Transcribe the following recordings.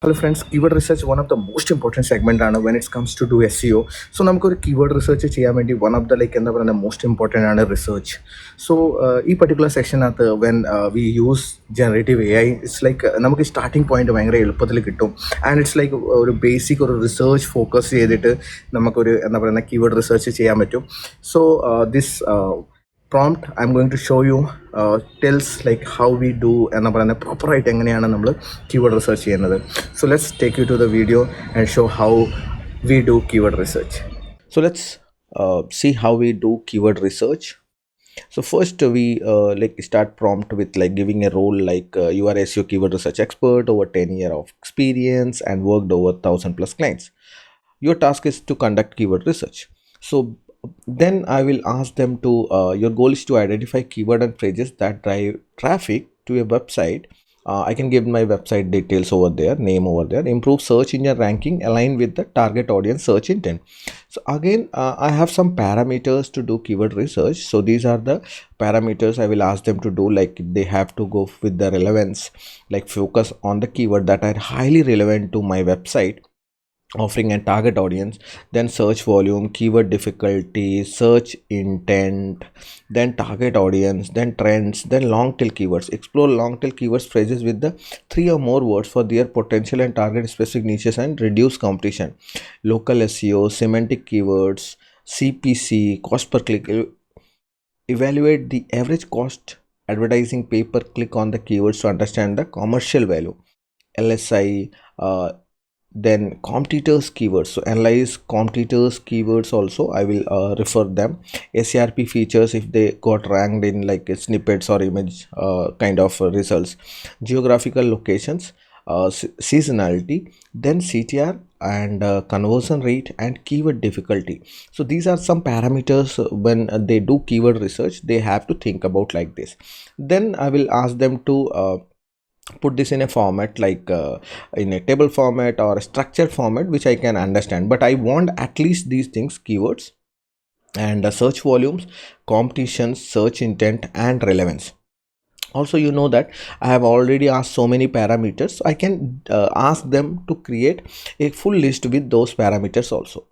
Hello friends, keyword research one of the most important segment when it comes to do SEO. So നമുക്ക് keyword research ചെയ്യാൻ വേണ്ടി one of the most important research. So ഈ particular section when we use generative AI, it's like നമുക്ക് starting point ഭയങ്കര എളുപ്പത്തിൽ കിട്ടും, and it's like ഒരു basic ഒരു research focus ചെയ്തിട്ട് നമുക്കൊരു keyword research ചെയ്യാൻ പറ്റും. So this prompt I'm going to show you tells like how we do proper എങ്ങനെയാണ് നമ്മൾ keyword research ചെയ്യുന്നത്. So let's take you to the video and show how we do keyword research. So let's see how we do keyword research. So first we start prompt with like giving a role like you are SEO keyword research expert over 10 years of experience and worked over 1,000 plus clients. Your task is to conduct keyword research. So then I will ask them to your goal is to identify keyword and phrases that drive traffic to your website. I can give my website details over there, name over there. Improve search engine ranking, align with the target audience search intent. So again, I have some parameters to do keyword research. So these are the parameters I will ask them to do. Like they have to go with the relevance, like focus on the keyword that are highly relevant to my website offering a target audience, then search volume, keyword difficulty, search intent, then target audience, then trends, then long tail keywords. Explore long tail keywords phrases with the 3 or more words for their potential and target specific niches and reduce competition. Local SEO, semantic keywords, CPC, cost per click. Evaluate the average cost advertising pay per click on the keywords to understand the commercial value. LSI, then competitors keywords, so analyze competitors keywords also. I will refer them. SERP features if they got ranked in like snippets or image kind of results. Geographical locations, seasonality, then CTR and conversion rate and keyword difficulty. So these are some parameters when they do keyword research they have to think about like this. Then I will ask them to put this in a format like in a table format or a structured format which I can understand, but I want at least these things: keywords and search volumes, competitions, search intent and relevance. Also, you know that I have already asked so many parameters, so I can ask them to create a full list with those parameters also.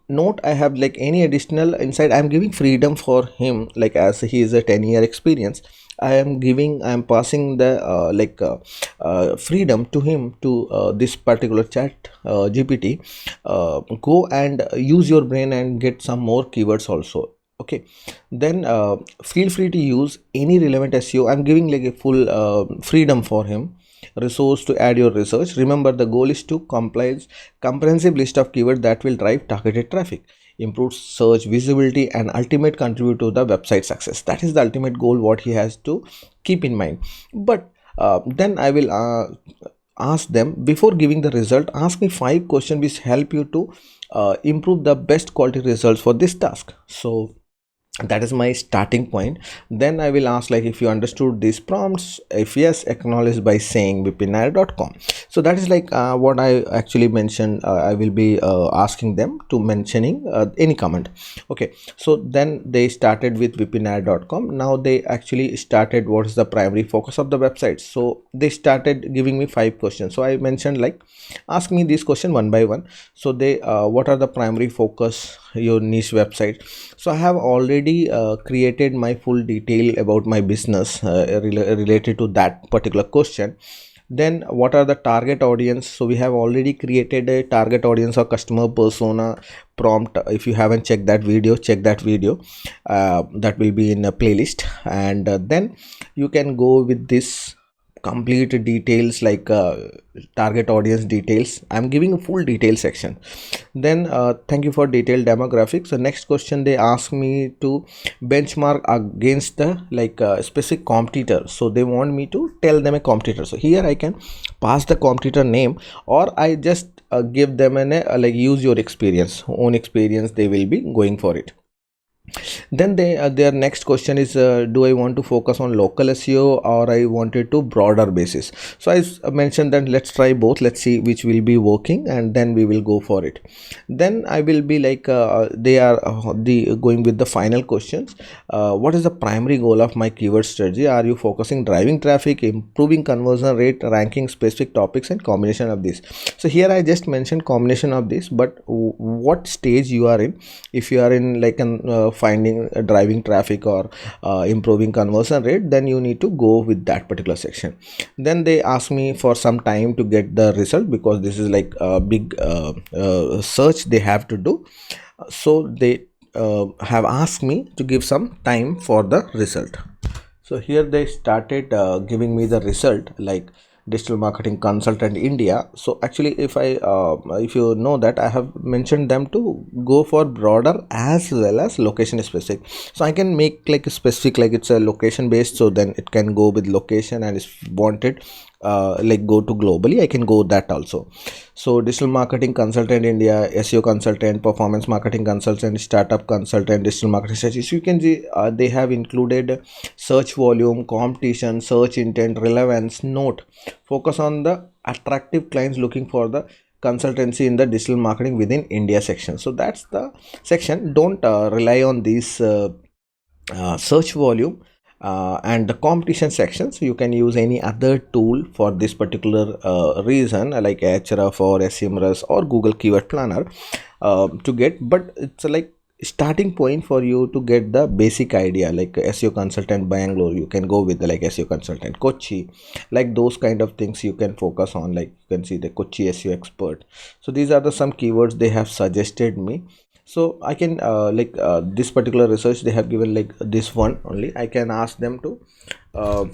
Note, I have like any additional inside, I am giving freedom for him, like as he is a 10-year experience, I am passing the freedom to him to this particular chat GPT. Go and use your brain and get some more keywords also. Okay, then feel free to use any relevant SEO. I'm giving like a full freedom for him. Resource to add your research. Remember, the goal is to comprise comprehensive list of keywords that will drive targeted traffic, improve search visibility and ultimate contribute to the website success. That is the ultimate goal what he has to keep in mind. But then I will ask them, before giving the result, ask me 5 questions which help you to improve the best quality results for this task. So that is my starting point. Then I will ask like, if you understood these prompts, if yes, acknowledge by saying vipinare.com. So that is like what I actually mentioned. I will be asking them to mentioning any comment. Okay, so then they started with vipinare.com. Now they actually started what is the primary focus of the website. So they started giving me 5 questions. So I mentioned like, ask me this question one by one. So they what are the primary focus your niche website. So I have already created my full detail about my business related to that particular question. Then what are the target audience? So we have already created a target audience or customer persona prompt. If you haven't checked that video, check that video. That will be in a playlist. And then you can go with this complete details like target audience details. I'm giving a full detail section. Then thank you for detailed demographics. So next question, they ask me to benchmark against the like specific competitor. So they want me to tell them a competitor. So here I can pass the competitor name, or I just give them an like use your experience, own experience, they will be going for it. Then their next question is, do I want to focus on local SEO or I wanted to broader basis? So mentioned that let's try both, let's see which will be working, and then we will go for it. Then I will be like, they are the going with the final questions. What is the primary goal of my keyword strategy? Are you focusing driving traffic, improving conversion rate, ranking specific topics, and combination of this? So here I just mentioned combination of this, but what stage you are in? If you are in like an finding driving traffic or improving conversion rate, then you need to go with that particular section. Then they ask me for some time to get the result, because this is like a big search they have to do. So they have asked me to give some time for the result. So here they started giving me the result, like digital marketing consultant India. So actually, if you know that I have mentioned them to go for broader as well as location specific. So I can make like a specific, like it's a location based, so then it can go with location, and if wanted like go to globally, I can go that also. So digital marketing consultant India, SEO consultant, performance marketing consultant, startup consultant, digital marketing strategies. You can see they have included search volume, competition, search intent, relevance. Note, focus on the attractive clients looking for the consultancy in the digital marketing within India section. So that's the section. Don't rely on these search volume and the competition section. So you can use any other tool for this particular reason, like Ahrefs or SEMrush or Google Keyword Planner to get. But it's like starting point for you to get the basic idea, like SEO consultant Bangalore, you can go with the like SEO consultant Kochi, like those kind of things you can focus on. Like you can see the Kochi SEO expert. So these are the some keywords they have suggested me. So I can this particular research they have given like this one only. I can ask them to uh,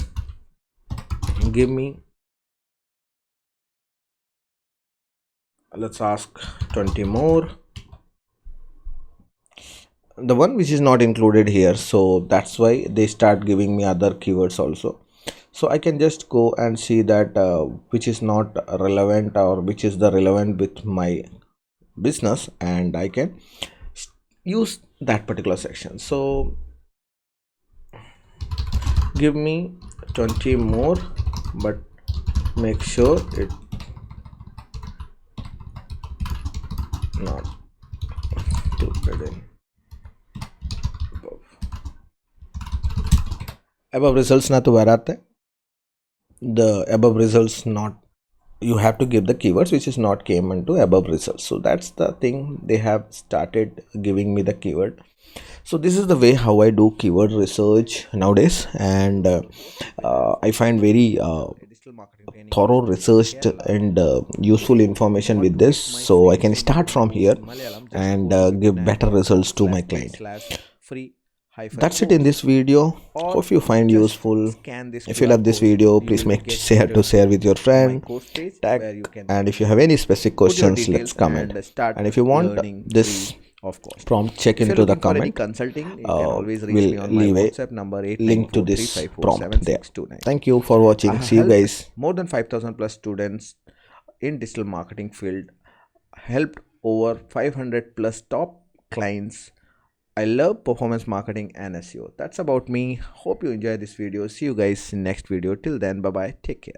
give me, let's ask 20 more, the one which is not included here. So that's why they start giving me other keywords also. So I can just go and see that which is not relevant or which is the relevant with my business, and I can use that particular section. So give me 20 more, but make sure it not included in above results na to varate. The above results not, you have to give the keywords which is not came into above results. So that's the thing they have started giving me the keyword. So this is the way how I do keyword research nowadays, and I find very thorough researched and useful information with this. So I can start from here and give better results to my client. That's it in this video. Hope you find useful. If you love this video, please make sure to share with your friend, tag, and if you have any specific questions, let's comment. And if you want this prompt, check into the comment. We'll leave a link to this prompt there. Thank you for watching. See you guys. More than 5,000 plus students in digital marketing field, helped over 500 plus top clients. I love performance marketing and SEO. That's about me. Hope you enjoy this video. See you guys in next video. Till then, bye bye. Take care.